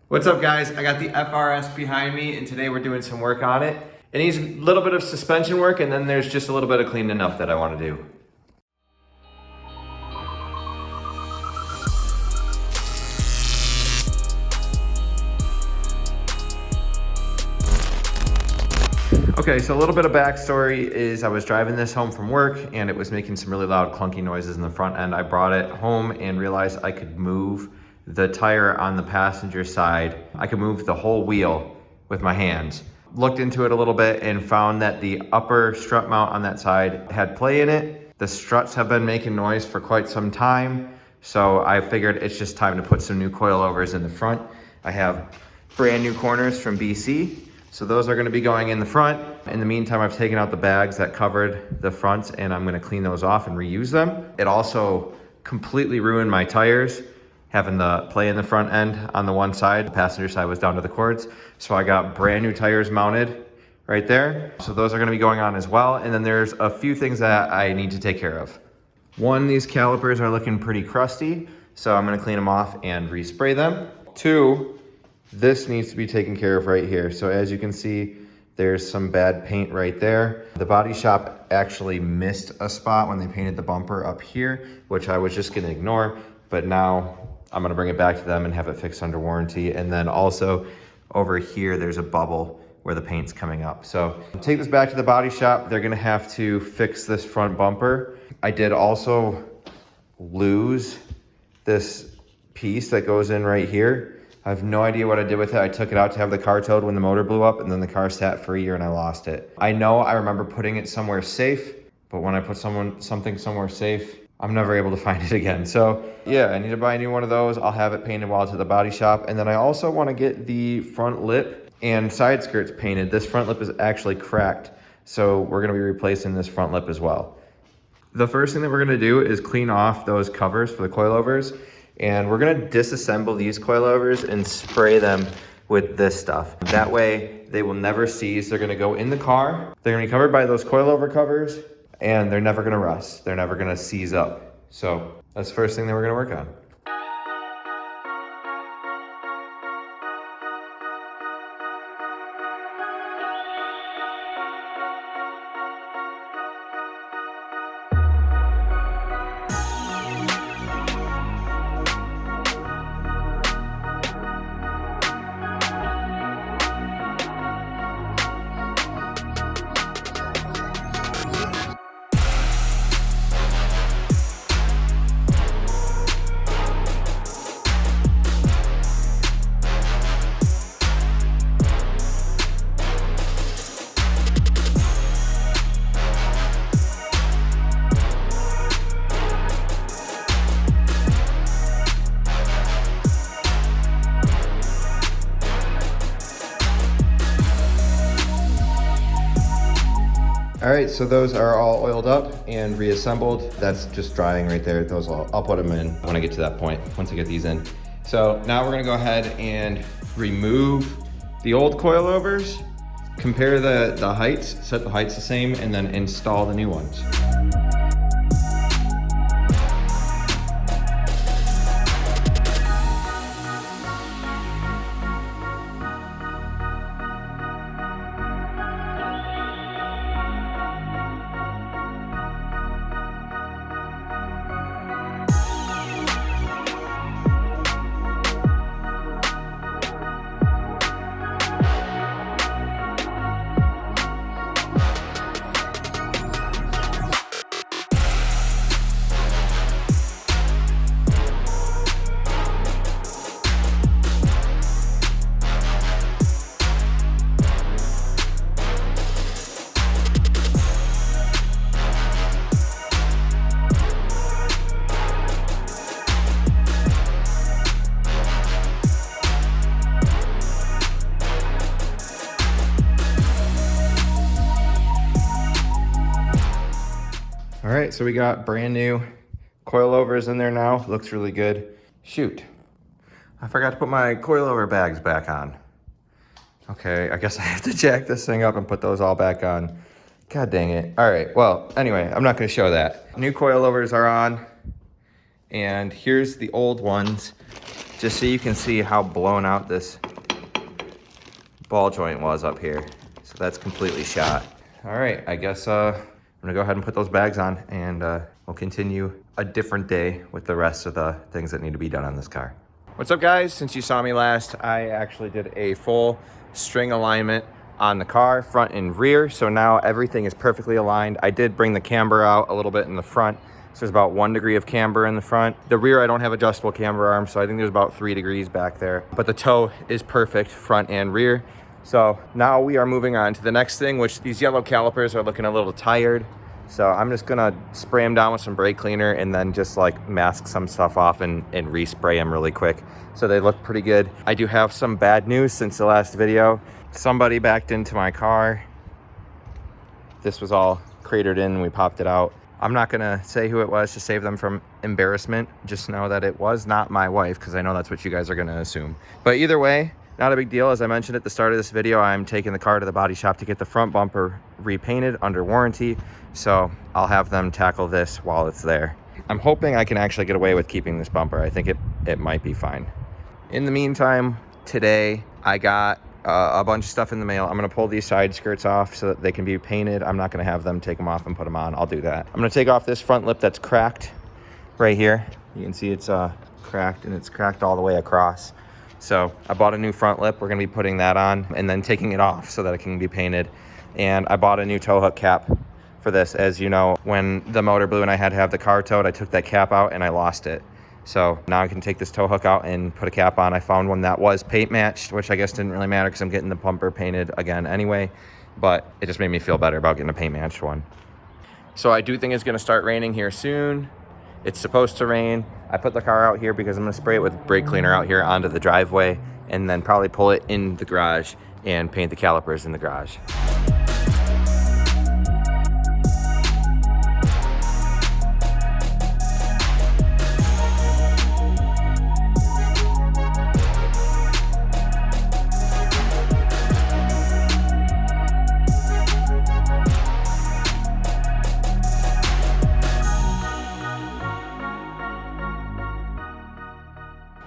What's up, guys? I got the FRS behind me, and today we're doing some work on it. It needs a little bit of suspension work, and then there's just a little bit of cleaning up that I want to do. Okay, so a little bit of backstory is I was driving this home from work and it was making some really loud clunky noises in the front end. I brought it home and realized I could move the tire on the passenger side. I could move the whole wheel with my hands. Looked into it a little bit and found that the upper strut mount on that side had play in it. The struts have been making noise for quite some time, so I figured it's just time to put some new coilovers in the front. I have brand new corners from BC. So those are gonna be going in the front. In the meantime, I've taken out the bags that covered the fronts and I'm gonna clean those off and reuse them. It also completely ruined my tires, having the play in the front end on the one side. The passenger side was down to the cords. So I got brand new tires mounted right there. So those are gonna be going on as well. And then there's a few things that I need to take care of. One, these calipers are looking pretty crusty. So I'm gonna clean them off and respray them. Two, this needs to be taken care of right here. So as you can see, there's some bad paint right there. The body shop actually missed a spot when they painted the bumper up here, which I was just gonna ignore, but now I'm gonna bring it back to them and have it fixed under warranty. And then also over here, there's a bubble where the paint's coming up. So take this back to the body shop. They're gonna have to fix this front bumper. I did also lose this piece that goes in right here. I have no idea what I did with it. I took it out to have the car towed when the motor blew up, and then the car sat for a year and I lost it. I know I remember putting it somewhere safe, but when I put something somewhere safe, I'm never able to find it again. So yeah, I need to buy a new one of those. I'll have it painted while it's at the body shop. And then I also want to get the front lip and side skirts painted. This front lip is actually cracked, so we're gonna be replacing this front lip as well. The first thing that we're gonna do is clean off those covers for the coilovers. And we're gonna disassemble these coilovers and spray them with this stuff. That way they will never seize. They're gonna go in the car. They're gonna be covered by those coilover covers and they're never gonna rust. They're never gonna seize up. So that's the first thing that we're gonna work on. All right, so those are all oiled up and reassembled. That's just drying right there. Those I'll put them in when I get to that point, once I get these in. So now we're gonna go ahead and remove the old coilovers, compare the heights, set the heights the same, and then install the new ones. All right, so we got brand new coilovers in there now. Looks really good. Shoot, I forgot to put my coilover bags back on. Okay, I guess I have to jack this thing up and put those all back on. God dang it. All right, well, anyway, I'm not gonna show that. New coilovers are on, and here's the old ones. just so you can see how blown out this ball joint was up here. So that's completely shot. All right, I guess I'm gonna go ahead and put those bags on, and we'll continue a different day with the rest of the things that need to be done on this car. What's up, guys? Since you saw me last, I actually did a full string alignment on the car, front and rear. So now everything is perfectly aligned. I did bring the camber out a little bit in the front. So there's about 1 degree of camber in the front. The rear, I don't have adjustable camber arms, so I think there's about 3 degrees back there. But the toe is perfect, front and rear. So now we are moving on to the next thing, which these yellow calipers are looking a little tired. So I'm just gonna spray them down with some brake cleaner and then just like mask some stuff off and respray them really quick. So they look pretty good. I do have some bad news since the last video. Somebody backed into my car. This was all cratered in, we popped it out. I'm not gonna say who it was to save them from embarrassment. Just know that it was not my wife, because I know that's what you guys are gonna assume. But either way, not a big deal. As I mentioned at the start of this video, I'm taking the car to the body shop to get the front bumper repainted under warranty. So I'll have them tackle this while it's there. I'm hoping I can actually get away with keeping this bumper. I think it might be fine. In the meantime, today I got a bunch of stuff in the mail. I'm gonna pull these side skirts off so that they can be painted. I'm not gonna have them take them off and put them on. I'll do that. I'm gonna take off this front lip that's cracked right here. You can see it's cracked, and it's cracked all the way across. So I bought a new front lip. We're gonna be putting that on and then taking it off so that it can be painted. And I bought a new tow hook cap for this. As you know, when the motor blew and I had to have the car towed, I took that cap out and I lost it. So now I can take this tow hook out and put a cap on. I found one that was paint matched, which I guess didn't really matter because I'm getting the bumper painted again anyway, but it just made me feel better about getting a paint matched one. So I do think it's gonna start raining here soon. It's supposed to rain. I put the car out here because I'm gonna spray it with brake cleaner out here onto the driveway and then probably pull it in the garage and paint the calipers in the garage.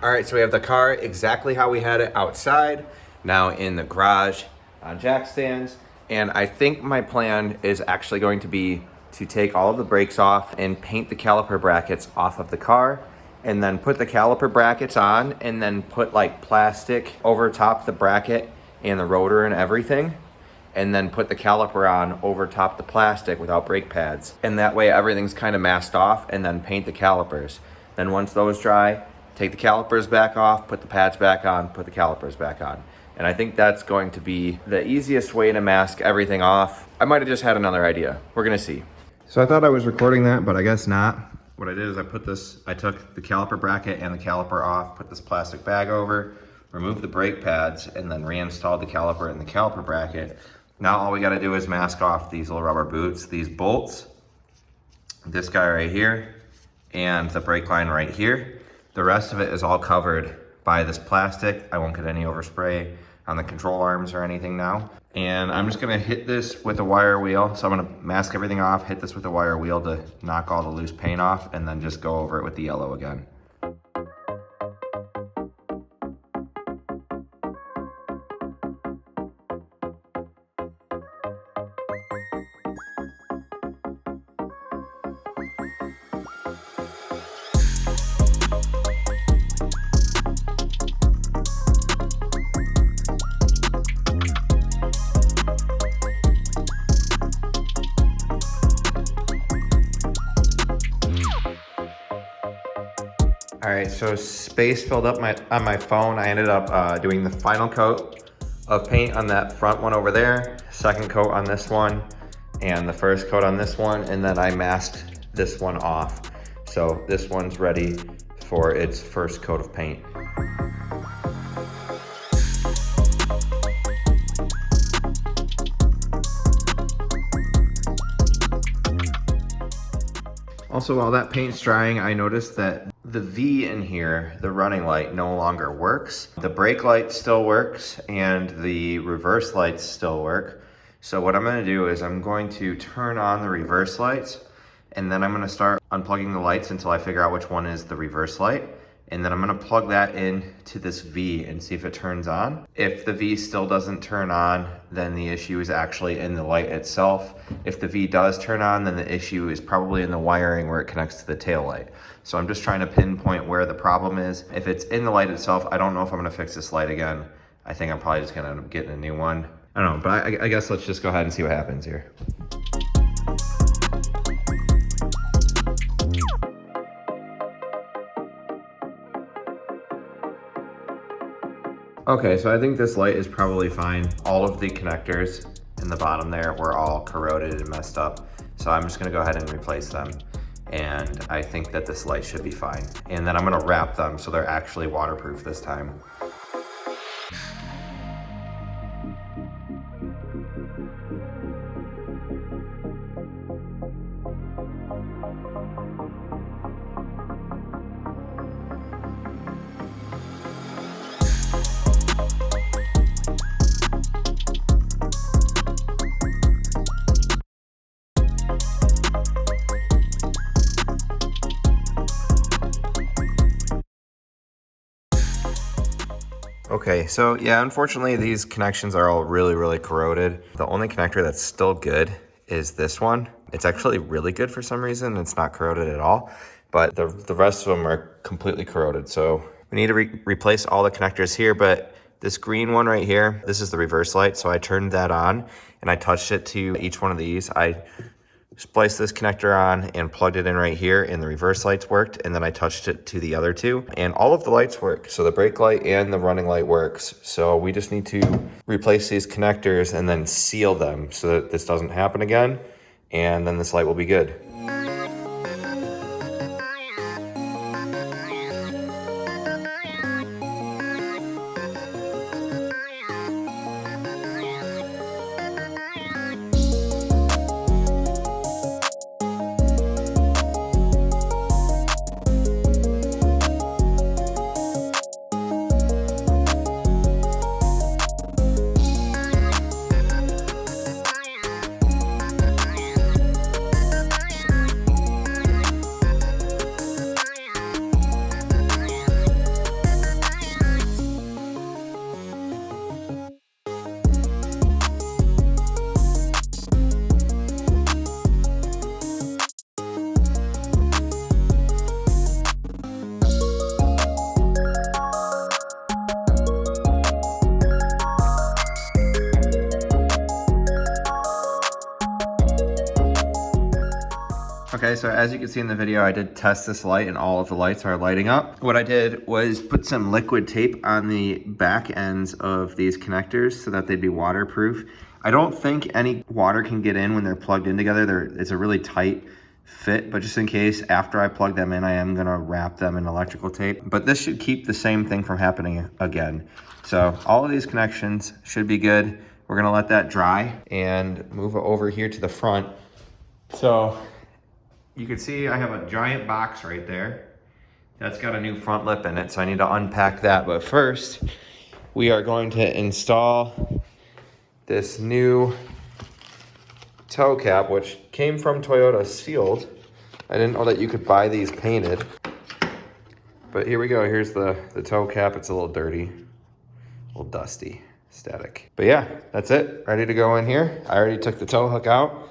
All right, so we have the car exactly how we had it outside, now in the garage on jack stands. And I think my plan is actually going to be to take all of the brakes off and paint the caliper brackets off of the car, and then put the caliper brackets on, and then put like plastic over top the bracket and the rotor and everything, and then put the caliper on over top the plastic without brake pads. And that way everything's kind of masked off, and then paint the calipers. Then once those dry, take the calipers back off, put the pads back on, put the calipers back on. And I think that's going to be the easiest way to mask everything off. I might have just had another idea. We're gonna see. So I thought I was recording that, but I guess not. What I did is I took the caliper bracket and the caliper off, put this plastic bag over, removed the brake pads, and then reinstalled the caliper in the caliper bracket. Now all we gotta do is mask off these little rubber boots, these bolts, this guy right here, and the brake line right here. The rest of it is all covered by this plastic. I won't get any overspray on the control arms or anything now. And I'm just gonna hit this with a wire wheel. So I'm gonna mask everything off, hit this with a wire wheel to knock all the loose paint off, and then just go over it with the yellow again. All right, so space filled up on my phone. I ended up doing the final coat of paint on that front one over there, second coat on this one, and the first coat on this one, and then I masked this one off. So this one's ready for its first coat of paint. Also, while that paint's drying, I noticed that the V in here, the running light, no longer works. The brake light still works and the reverse lights still work. So what I'm gonna do is I'm going to turn on the reverse lights, and then I'm gonna start unplugging the lights until I figure out which one is the reverse light. And then I'm gonna plug that in to this V and see if it turns on. If the V still doesn't turn on, then the issue is actually in the light itself. If the V does turn on, then the issue is probably in the wiring where it connects to the tail light. So I'm just trying to pinpoint where the problem is. If it's in the light itself, I don't know if I'm gonna fix this light again. I think I'm probably just gonna end up getting a new one. I don't know, but I guess let's just go ahead and see what happens here. Okay, so I think this light is probably fine. All of the connectors in the bottom there were all corroded and messed up. So I'm just gonna go ahead and replace them. And I think that this light should be fine. And then I'm gonna wrap them so they're actually waterproof this time. Okay, so yeah, unfortunately these connections are all really corroded. The only connector that's still good is this one. It's actually really good for some reason. It's not corroded at all, but the rest of them are completely corroded. So we need to replace all the connectors here, but this green one right here, this is the reverse light. So I turned that on and I touched it to each one of these. I spliced this connector on and plugged it in right here, and the reverse lights worked, and then I touched it to the other two, and all of the lights work. So the brake light and the running light works. So we just need to replace these connectors and then seal them so that this doesn't happen again, and then this light will be good. Okay, so as you can see in the video, I did test this light and all of the lights are lighting up. What I did was put some liquid tape on the back ends of these connectors so that they'd be waterproof. I don't think any water can get in when they're plugged in together. It's a really tight fit, but just in case, after I plug them in, I am gonna wrap them in electrical tape. But this should keep the same thing from happening again. So all of these connections should be good. We're gonna let that dry and move it over here to the front. So you can see I have a giant box right there. That's got a new front lip in it, so I need to unpack that. But first, we are going to install this new toe cap, which came from Toyota sealed. I didn't know that you could buy these painted. But here we go. Here's the toe cap. It's a little dirty, a little dusty, static. But yeah, that's it. Ready to go in here. I already took the toe hook out.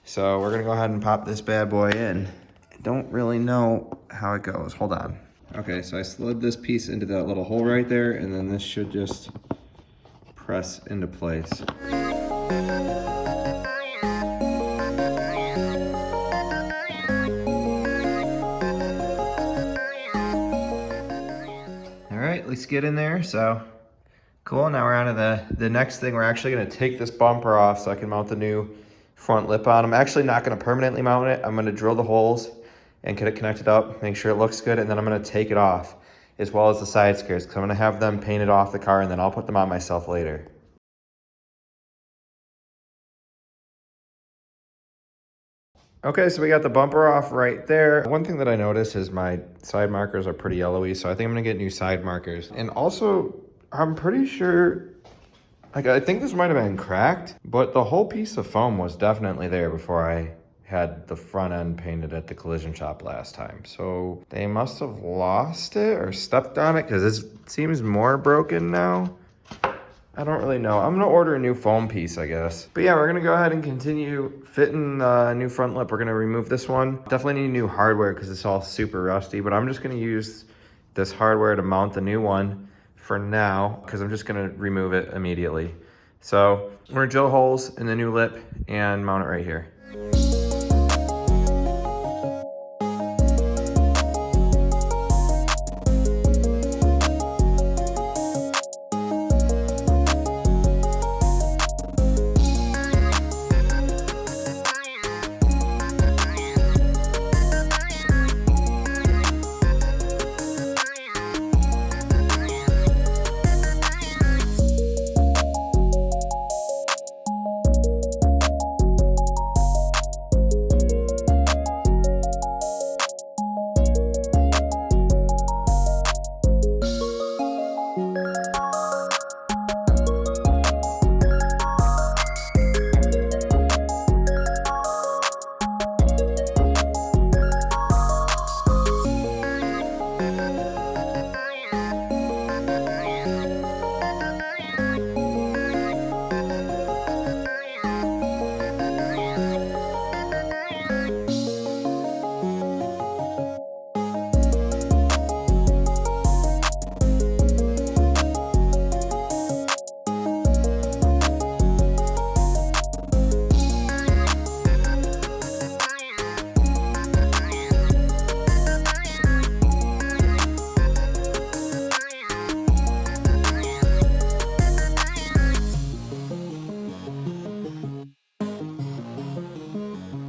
So we're gonna go ahead and pop this bad boy in. I don't really know how it goes. Hold on. Okay, so I slid this piece into that little hole right there, and then this should just press into place. All right, let's get in there. So cool, now we're on to the next thing. We're actually gonna take this bumper off so I can mount the new front lip on. I'm actually not gonna permanently mount it. I'm gonna drill the holes and get it connected up, make sure it looks good, and then I'm gonna take it off, as well as the side skirts, because I'm gonna have them painted off the car and then I'll put them on myself later. Okay, so we got the bumper off right there. One thing that I noticed is my side markers are pretty yellowy, so I think I'm gonna get new side markers. And also, I'm pretty sure, like, I think this might have been cracked, but the whole piece of foam was definitely there before I had the front end painted at the collision shop last time. So they must have lost it or stepped on it because it seems more broken now. I don't really know. I'm gonna order a new foam piece, I guess. But yeah, we're gonna go ahead and continue fitting the new front lip. We're gonna remove this one. Definitely need new hardware because it's all super rusty, but I'm just gonna use this hardware to mount the new one for now because I'm just gonna remove it immediately. So we're gonna drill holes in the new lip and mount it right here.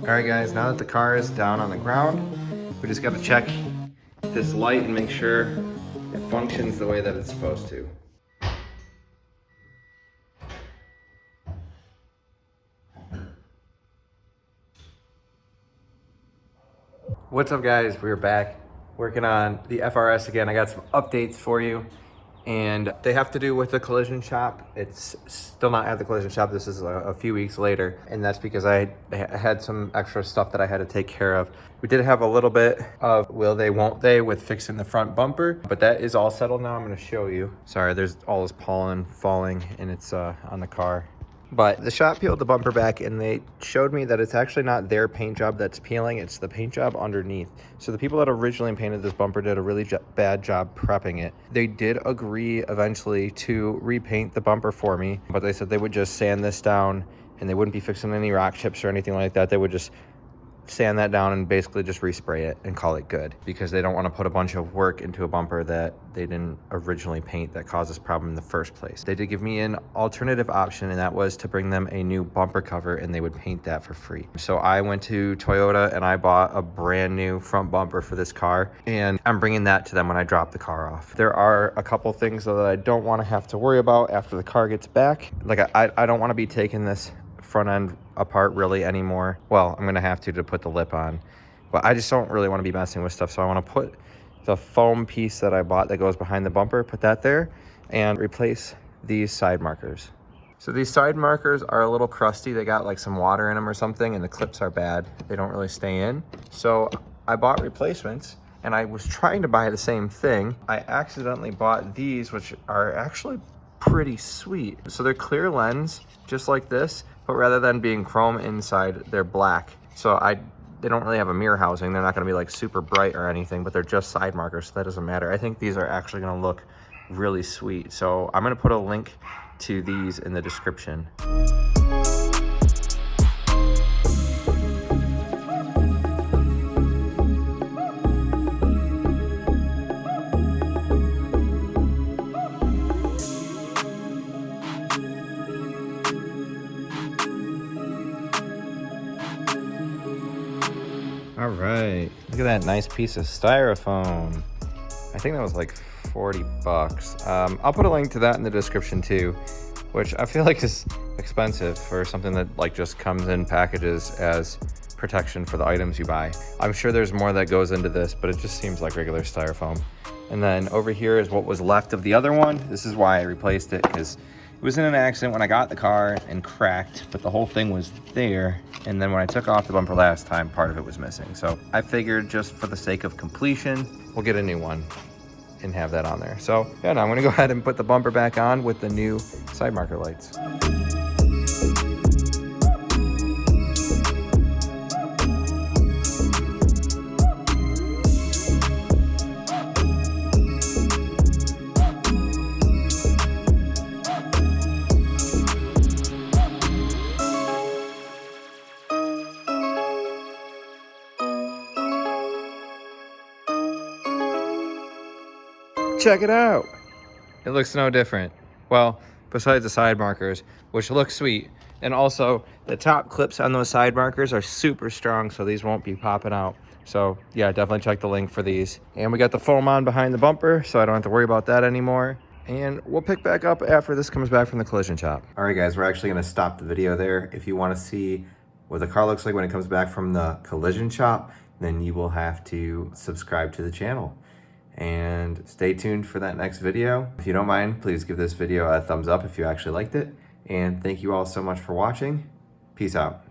All right guys, now that the car is down on the ground, we just gotta check this light and make sure it functions the way that it's supposed to. What's up guys, we're back working on the FRS again. I got some updates for you and they have to do with the collision shop. It's still not at the collision shop. This is a few weeks later, and that's because I had some extra stuff that I had to take care of. We did have a little bit of will they, won't they with fixing the front bumper, but that is all settled now. I'm gonna show you. Sorry, there's all this pollen falling and it's on the car. But the shop peeled the bumper back and they showed me that it's actually not their paint job that's peeling, it's the paint job underneath. So the people that originally painted this bumper did a really bad job prepping it. They did agree eventually to repaint the bumper for me, but they said they would just sand this down and they wouldn't be fixing any rock chips or anything like that. They would just sand that down and basically just respray it and call it good, because they don't want to put a bunch of work into a bumper that they didn't originally paint that caused this problem in the first place. They did give me an alternative option, and that was to bring them a new bumper cover and they would paint that for free. So I went to Toyota and I bought a brand new front bumper for this car, and I'm bringing that to them when I drop the car off. There are a couple things though that I don't want to have to worry about after the car gets back. Like I don't want to be taking this front end apart really anymore. Well, I'm gonna have to put the lip on, but I just don't really want to be messing with stuff. So I want to put the foam piece that I bought that goes behind the bumper, put that there and replace these side markers. So these side markers are a little crusty. They got like some water in them or something, and the clips are bad. They don't really stay in. So I bought replacements, and I was trying to buy the same thing. I accidentally bought these, which are actually pretty sweet. So they're clear lens, just like this, but rather than being chrome inside, they're black. So they don't really have a mirror housing. They're not gonna be like super bright or anything, but they're just side markers, so that doesn't matter. I think these are actually gonna look really sweet. So I'm gonna put a link to these in the description. All right, look at that nice piece of styrofoam. I think that was like 40 bucks. I'll put a link to that in the description too, which I feel like is expensive for something that like just comes in packages as protection for the items you buy. I'm sure there's more that goes into this, but it just seems like regular styrofoam. And then over here is what was left of the other one. This is why I replaced it, because It was in an accident when I got the car and cracked, but the whole thing was there. And then when I took off the bumper last time, part of it was missing. So I figured just for the sake of completion, we'll get a new one and have that on there. So yeah, now I'm gonna go ahead and put the bumper back on with the new side marker lights. Check it out. It looks no different. Well, besides the side markers, which look sweet. And also the top clips on those side markers are super strong, so these won't be popping out. So yeah, definitely check the link for these. And we got the foam on behind the bumper, so I don't have to worry about that anymore. And we'll pick back up after this comes back from the collision shop. All right guys, we're actually gonna stop the video there. If you wanna see what the car looks like when it comes back from the collision shop, then you will have to subscribe to the channel. And stay tuned for that next video. If you don't mind, please give this video a thumbs up if you actually liked it. And thank you all so much for watching. Peace out.